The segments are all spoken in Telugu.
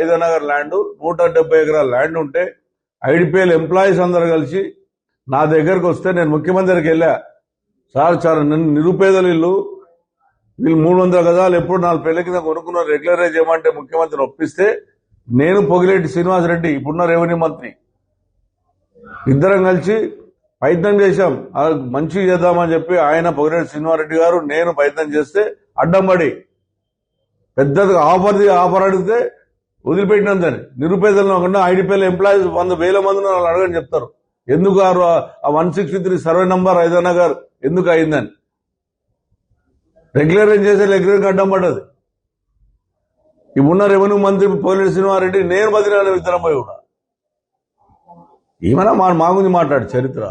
ఐదనగర్ ల్యాండ్ 170 ఎకరాల ల్యాండ్ ఉంటే ఐడిపిఎల్ ఎంప్లాయీస్ అందరు కలిసి నా దగ్గరకు వస్తే నేను ముఖ్యమంత్రికి వెళ్ళా. సార్ నిరుపేదలు వీళ్ళు 300 గజాలు ఎప్పుడు 4 పెళ్లి కింద కొనుక్కున్నారు, రెగ్యులరైజ్ చేయమంటే ముఖ్యమంత్రిని ఒప్పిస్తే నేను పొగిలేటి శ్రీనివాసరెడ్డి ఇప్పుడున్న రెవెన్యూ మంత్రి ఇద్దరం కలిసి ప్రయత్నం చేశాం. మంచి చేద్దామని చెప్పి ఆయన పొగిలేటి శ్రీనివాసరెడ్డి గారు నేను ప్రయత్నం చేస్తే అడ్డం పడి పెద్దగా ఆఫర్ అడిగితే వదిలిపెట్టినందని. నిరుపేదలు కాకుండా ఐడిపిఎల్ ఎంప్లాయీస్ 100,000 మంది వాళ్ళు అడగని చెప్తారు ఎందుకు ఆ 163 సర్వే నంబర్ ఐదనగర్ ఎందుకు అయిందని. రెగ్యులరైజ్ చేసే రెగ్యులర్గా అడ్డం పడ్డది. ఇప్పుడున్న రెవెన్యూ మంత్రి పొగిలేటి శ్రీనివాసరెడ్డి నేను బదిలీ ఇద్దరం పోయి కూడా ఏమైనా మా గురించి మాట్లాడు చరిత్ర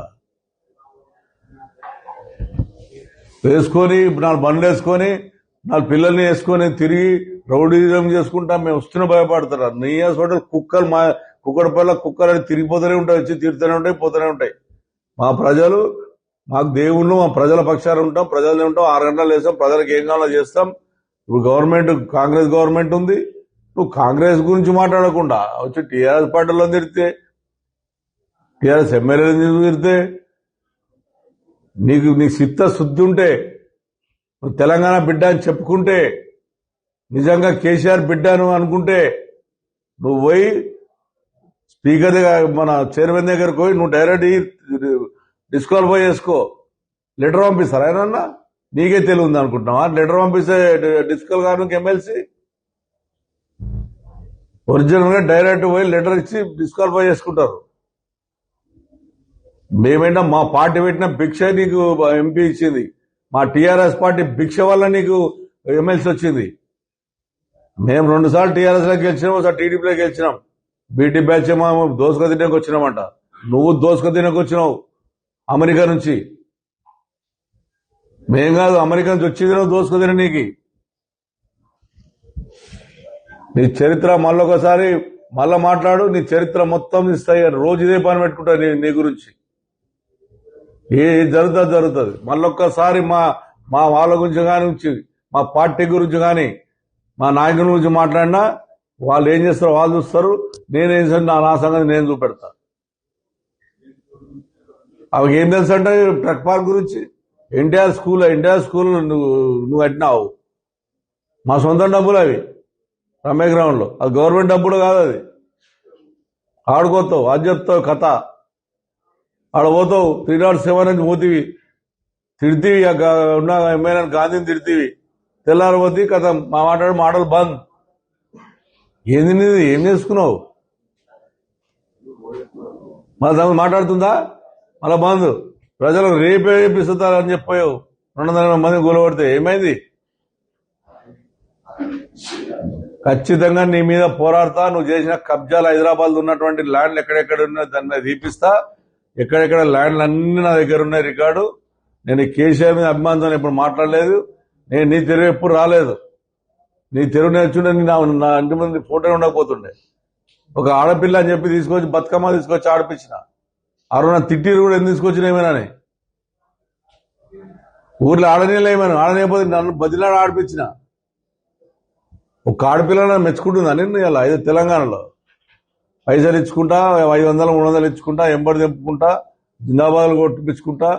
వేసుకొని 4 బండ్లు వేసుకొని 4 పిల్లల్ని వేసుకొని తిరిగి రౌడీజం చేసుకుంటా మేము వస్తున్న భయపడతారు. నీ హోటల్ కుక్కడపల్ల కుక్కలు తిరిగిపోతూనే ఉంటాయి, వచ్చి తిరుగుతూనే ఉంటాయి, పోతూనే ఉంటాయి. మా ప్రజలు మాకు దేవుళ్ళు, మా ప్రజల పక్షాలు ఉంటాం, ప్రజలనే ఉంటాం. 6 గంటలు వేస్తాం, ప్రజలకు ఏం కావాలో చేస్తాం. ఇప్పుడు గవర్నమెంట్ కాంగ్రెస్ గవర్నమెంట్ ఉంది, నువ్వు కాంగ్రెస్ గురించి మాట్లాడకుండా వచ్చి టీఆర్ఎస్ పార్టీలో తిరిగితే, టీఆర్ఎస్ ఎమ్మెల్యేలు తిరిగితే నీకు చిత్త శుద్ధి ఉంటే నువ్వు తెలంగాణ బిడ్డ అని చెప్పుకుంటే, నిజంగా కేసీఆర్ బిడ్డను అనుకుంటే నువ్వు పోయి స్పీకర్ మన చైర్మన్ దగ్గరకు పోయి నువ్వు డైరెక్ట్ డిస్క్వాలిఫై చేసుకో. లెటర్ పంపిస్తారా ఆయన? నీకే తెలియదు అనుకుంటున్నావా? లెటర్ పంపిస్తే డిస్క్వాల్ కాను ఎమ్మెల్సీ ఒరిజినల్ గా డైరెక్ట్ పోయి లెటర్ ఇచ్చి డిస్క్వాలిఫై చేసుకుంటారు. మేమైనా మా పార్టీ పెట్టిన భిక్ష నీకు ఎంపీ ఇచ్చింది, మా టీఆర్ఎస్ పార్టీ భిక్ష వల్ల నీకు ఎమ్మెల్సీ వచ్చింది. మేము 2 సార్లు టీఆర్ఎస్ లో గెలిచినాం, ఒకసారి టీడీపీలో గెలిచినాం. బీటీ బ్యాచ్ దోసుక తినకు వచ్చినామంట. నువ్వు దోసుక తినకు వచ్చినావు అమెరికా నుంచి. మేం కాదు, అమెరికా నుంచి వచ్చింది దోసుక తిన. నీకు నీ చరిత్ర మళ్ళొకసారి మళ్ళా మాట్లాడు. నీ చరిత్ర మొత్తం ఇస్తాయి. రోజు ఇదే పని పెట్టుకుంటా నీ గురించి. ఏ జరుగుతుంది మళ్ళొక్కసారి మా వాళ్ళ గురించి కానీ, మా పార్టీ గురించి కానీ, మా నాయకుల గురించి మాట్లాడినా వాళ్ళు ఏం చేస్తారో వాళ్ళు చూస్తారు. నేనేం చేస్తాను నా సంగతి నేను చూపెడతా. అవి ఏం తెలుసు అంటే ట్రక్ పార్క్ గురించి ఎన్టీఆర్ స్కూల్ నువ్వు కట్టినావు. మా సొంత డబ్బులు అవి రమ్య గ్రౌండ్లో. అది గవర్నమెంట్ డబ్బులు కాదు. అది ఆడుకోతావు, అది చెప్తావు కథ. ఆడ పోతావు 307 నుంచి పోతీవి, తిడితీవి ఉన్న ఎమ్మెల్యే గాంధీని తిడితీవి. తెల్లారిపోతే కథ మా మాటలు బంద్. ఏంది నీది? ఏం చేసుకున్నావు? మళ్ళీ మాట్లాడుతుందా? మళ్ళా బంద్. ప్రజలకు రేపిస్తారని చెప్పావు. 200 మంది గొలవడితే ఏమైంది? ఖచ్చితంగా నీ మీద పోరాడతా. నువ్వు చేసిన కబ్జాలు హైదరాబాద్ ఉన్నటువంటి ల్యాండ్లు ఎక్కడెక్కడ ఉన్నాయి దాని మీద తీపిస్తా. ఎక్కడెక్కడ ల్యాండ్లు అన్ని నా దగ్గర ఉన్నాయి రికార్డు. నేను కేసీఆర్ మీద అభిమానంతో ఎప్పుడు మాట్లాడలేదు. నేను నీ తెరువు ఎప్పుడు రాలేదు. నీ తెరువు నేర్చుంటే నా ఇంటి ముందు ఫోటో ఉండకపోతుండే. ఒక ఆడపిల్ల అని చెప్పి తీసుకొచ్చి బతుకమ్మ తీసుకొచ్చి ఆడిపించిన. అరుణ తిట్టిరు కూడా ఎందుకు తీసుకొచ్చిన ఏమైనా ఊర్లో ఆడనీళ్ళు ఏమైనా ఆడనేపోతే నన్ను బదిలాడ ఆడిపించిన. ఒక ఆడపిల్ల మెచ్చుకుంటుందా నేను ఇలా తెలంగాణలో పైసలు ఇచ్చుకుంటా, 500 300 ఇచ్చుకుంటా, ఎంబడి తెంపుకుంటా, జిందాబాద్లు కొట్టిపించుకుంటా.